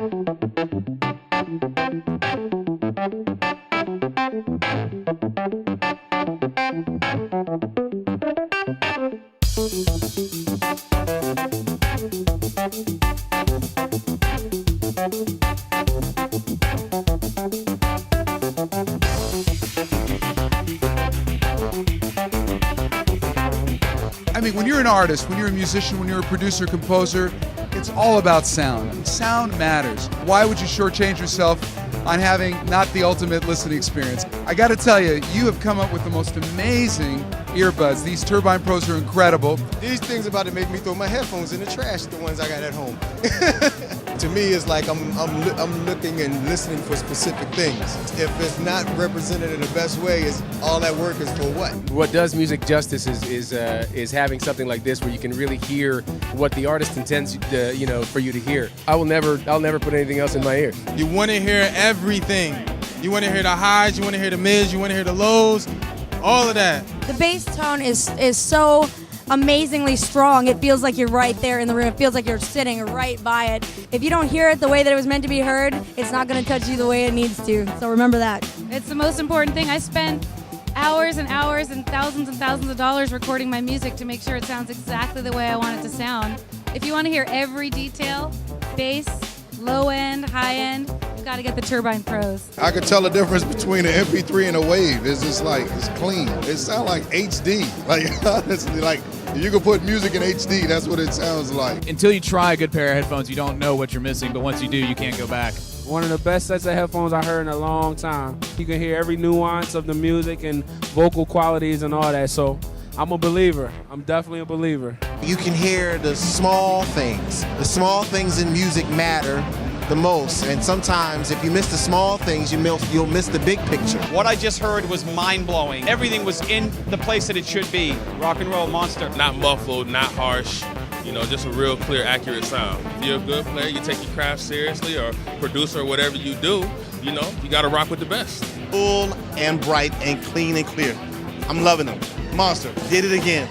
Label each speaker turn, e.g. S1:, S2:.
S1: I mean, when you're an artist, when you're a musician, when you're a producer, composer, it's all about sound. Sound matters. Why would you shortchange yourself on having not the ultimate listening experience? I got to tell you, you have come up with the most amazing earbuds. These TurbinePros are incredible.
S2: These things about to make me throw my headphones in the trash, the ones I got at home. To me, it's like I'm looking and listening for specific things. If it's not represented in the best way, is all that work is for what?
S3: What does music justice is having something like this where you can really hear what the artist intends for you to hear. I'll never put anything else in my ears.
S4: You want to hear everything. You want to hear the highs, you want to hear the mids, you want to hear the lows, all of that.
S5: The bass tone is so amazingly strong. It feels like you're right there in the room. It feels like you're sitting right by it. If you don't hear it the way that it was meant to be heard, it's not going to touch you the way it needs to. So remember that.
S6: It's the most important thing. I spent hours and hours and thousands of dollars recording my music to make sure it sounds exactly the way I want it to sound. If you want to hear every detail, bass, low end, high end, you've got to get the TurbinePros.
S7: I could tell the difference between an MP3 and a wave. It's just like, it's clean. It sounds like HD. Like, honestly, like, you can put music in HD, that's what it sounds like.
S8: Until you try a good pair of headphones, you don't know what you're missing, but once you do, you can't go back.
S9: One of the best sets of headphones I heard in a long time. You can hear every nuance of the music and vocal qualities and all that, so I'm a believer. I'm definitely a believer.
S10: You can hear the small things. The small things in music matter the most, and sometimes if you miss the small things, you'll miss the big picture.
S11: What I just heard was mind-blowing. Everything was in the place that it should be. Rock and roll monster.
S12: Not muffled, not harsh, just a real clear, accurate sound. If you're a good player, you take your craft seriously, or producer, or whatever you do, you gotta rock with the best.
S10: Full and bright and clean and clear. I'm loving them. Monster, did it again.